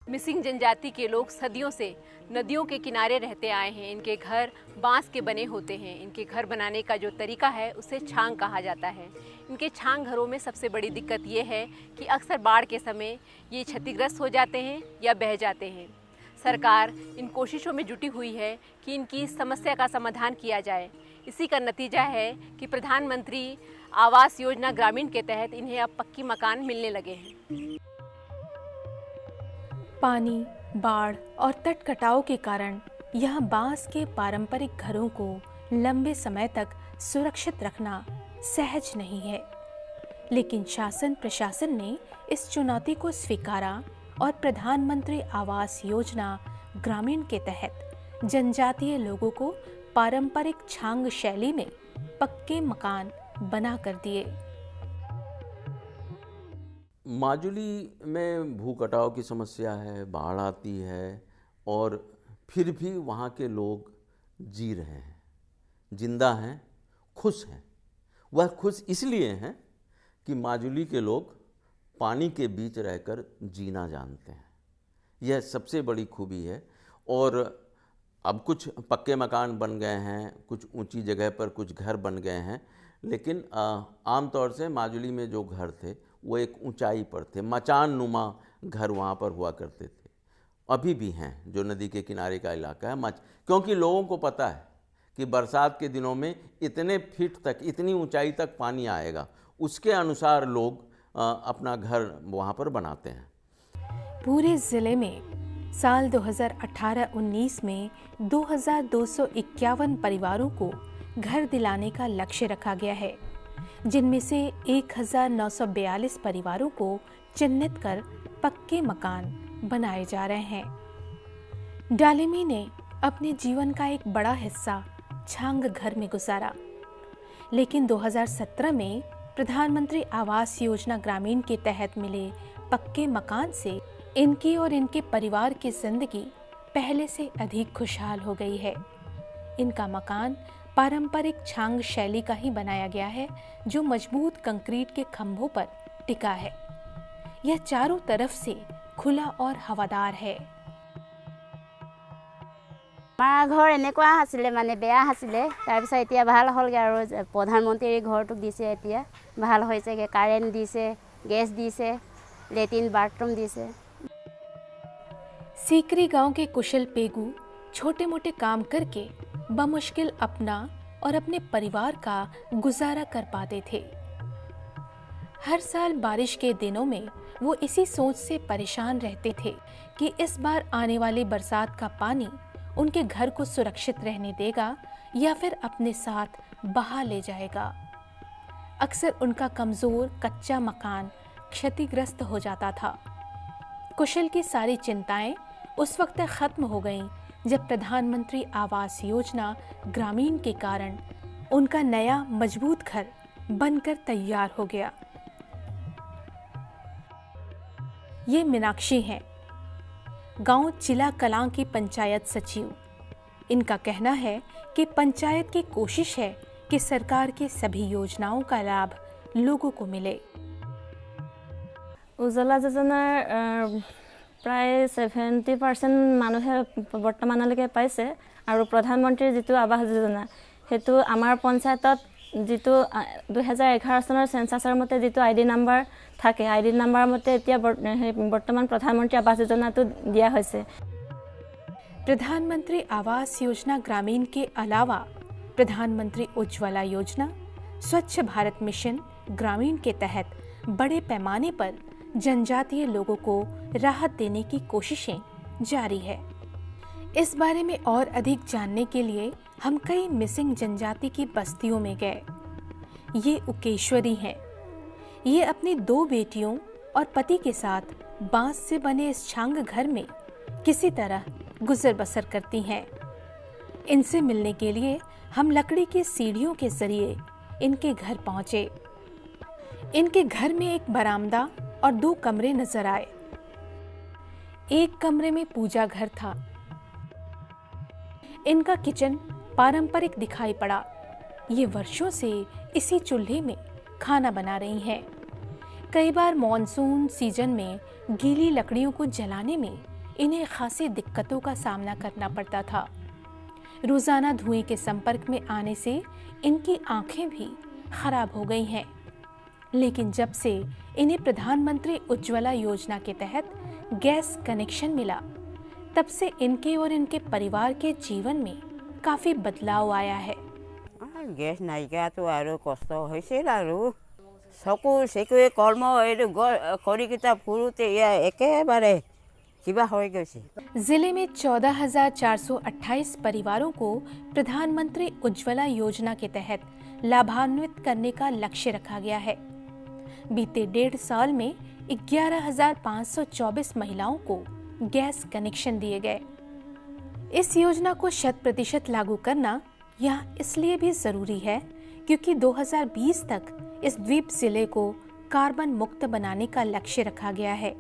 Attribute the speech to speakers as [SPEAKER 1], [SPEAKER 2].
[SPEAKER 1] Missing जनजाति के लोग सदियों से नदियों के किनारे रहते आए हैं। इनके घर बांस के बने होते हैं। इनके घर बनाने का जो तरीका है उसे छांग कहा जाता है। इनके छांग घरों में सबसे बड़ी दिक्कत ये है कि अक्सर बाढ़ के समय ये क्षतिग्रस्त हो जाते हैं या बह जाते हैं। सरकार इन कोशिशों में जुटी हुई है कि इनकी समस्या का समाधान किया जाए। इसी का नतीजा है कि प्रधानमंत्री आवास योजना ग्रामीण के तहत इन्हें अब पक्की मकान मिलने लगे हैं।
[SPEAKER 2] पानी, बाढ़ और तट कटाव के कारण यहाँ बांस के पारंपरिक घरों को लंबे समय तक सुरक्षित रखना सहज नहीं है। लेकिन शासन प्रशासन ने इस चुनौती को स्वीकारा और प्रधानमंत्री आवास योजना ग्रामीण के तहत जनजातीय लोगों को पारंपरिक छांग शैली में पक्के मकान बना कर दिए।
[SPEAKER 3] माजुली में भू कटाव की समस्या है, बाढ़ आती है और फिर भी वहाँ के लोग जी रहे हैं, जिंदा हैं, खुश हैं। वह खुश इसलिए हैं कि माजुली के लोग पानी के बीच रहकर जीना जानते हैं। यह सबसे बड़ी खूबी है। और अब कुछ पक्के मकान बन गए हैं, कुछ ऊंची जगह पर कुछ घर बन गए हैं, लेकिन आमतौर से माजुली में जो घर थे वो एक ऊंचाई पर थे, मचान नुमा घर वहाँ पर हुआ करते थे। अभी भी हैं, जो नदी के किनारे का इलाका है क्योंकि लोगों को पता है कि बरसात के दिनों में इतने फीट तक, इतनी ऊंचाई तक पानी आएगा, उसके अनुसार लोग अपना घर वहाँ पर बनाते हैं।
[SPEAKER 2] पूरे ज़िले में साल 2018-19 में 2251 परिवारों को घर दिलाने का लक्ष्य रखा गया है, जिनमें से 1942 परिवारों को चिन्हित कर पक्के मकान बनाए जा रहे हैं। डालिमी ने अपने जीवन का एक बड़ा हिस्सा छांग घर में गुजारा, लेकिन 2017 में प्रधानमंत्री आवास योजना ग्रामीण के तहत मिले पक्के मकान से इनकी और इनके परिवार की जिंदगी पहले से अधिक खुशहाल हो गई है। इनका मकान पारंपरिक छांग शैली का ही बनाया गया है, जो मजबूत कंक्रीट के खंभों पर टिका है। यह चारों तरफ से खुला और हवादार है।
[SPEAKER 4] हमारा घर এনেকুৱা আছিলে, মানে বেয়া আছিলে, তাৰপিছত এতিয়া ভাল হ'লগে আৰু প্ৰধানমন্ত্ৰীৰ ঘৰটো দিছে, এতিয়া ভাল হৈছেগে, কাৰেণ্ট দিছে, গেছ দিছে, লেট্ৰিন বাথৰুম দিছে।
[SPEAKER 2] सीकरी गांव के कुशल पेगू छोटे मोटे काम करके बमुश्किल अपना और अपने परिवार का गुजारा कर पाते थे। हर साल बारिश के दिनों में वो इसी सोच से परेशान रहते थे कि इस बार आने वाली बरसात का पानी उनके घर को सुरक्षित रहने देगा या फिर अपने साथ बहा ले जाएगा। अक्सर उनका कमजोर कच्चा मकान क्षतिग्रस्त हो जाता था। कुशल की सारी चिंताएं उस वक्त खत्म हो गईं जब प्रधानमंत्री आवास योजना ग्रामीण के कारण उनका नया मजबूत घर बनकर तैयार हो गया। ये मीनाक्षी हैं, गांव चिला कलां की पंचायत सचिव। इनका कहना है कि पंचायत की कोशिश है कि सरकार की सभी योजनाओं का लाभ लोगों को मिले।
[SPEAKER 5] उज्ज्वला योजनार प्राय 70% মানুহে বৰ্তমানলৈকে পাইছে আৰু প্ৰধানমন্ত্ৰীৰ যিটো আৱাস যোজনা সেইটো আমাৰ পঞ্চায়তত যিটো 2011 চনৰ সেন্সাছৰ মতে যিটো আইডি নাম্বাৰ থাকে, আইডি নাম্বাৰ মতে এতিয়া বৰ্তমান প্ৰধানমন্ত্ৰী আৱাস যোজনাটো দিয়া হৈছে।
[SPEAKER 2] प्रधानमंत्री आवास योजना ग्रामीण के अलावा प्रधानमंत्री उज्ज्वला योजना, स्वच्छ भारत मिशन ग्रामीण के तहत बड़े पैमाने पर जनजातीय लोगों को राहत देने की कोशिशें जारी है। इस बारे में और अधिक जानने के लिए हम कई मिसिंग जनजाति की बस्तियों में गए। ये उकेश्वरी हैं। ये अपनी 2 बेटियों और पति के साथ बांस से बने इस छांग घर में किसी तरह गुजर बसर करती हैं। इनसे मिलने के लिए हम लकड़ी की सीढ़ियों के जरिए इनके घर पहुंचे। इनके घर में एक बरामदा और 2 कमरे नजर आए। एक कमरे में पूजा घर था। इनका किचन पारंपरिक दिखाई पड़ा। ये वर्षों से इसी चूल्हे में खाना बना रही हैं। कई बार मॉनसून सीजन में गीली लकड़ियों को जलाने में इन्हें खासी दिक्कतों का सामना करना पड़ता था। रोजाना धुएं के संपर्क में आने से इनकी आंखें भी खराब हो गई हैं। लेकिन जब से इन्हें प्रधानमंत्री उज्ज्वला योजना के तहत गैस कनेक्शन मिला, तब से इनके और इनके परिवार के जीवन में काफी बदलाव आया है।
[SPEAKER 6] गैस नाइकियातो आरो कष्ट হৈছিল আৰু চকুৰ চেকুৱে কৰ্ম এইটো কৰিকিটা ফুৰোতে একেবাৰে কিবা হৈ গৈছে।
[SPEAKER 2] जिले में 14,428 परिवारों को प्रधानमंत्री उज्ज्वला योजना के तहत लाभान्वित करने का लक्ष्य रखा गया है। बीते 1.5 साल में 11,524 महिलाओं को गैस कनेक्शन दिए गए। इस योजना को 100% लागू करना यहाँ इसलिए भी जरूरी है क्योंकि 2020 तक इस द्वीप जिले को कार्बन मुक्त बनाने का लक्ष्य रखा गया है।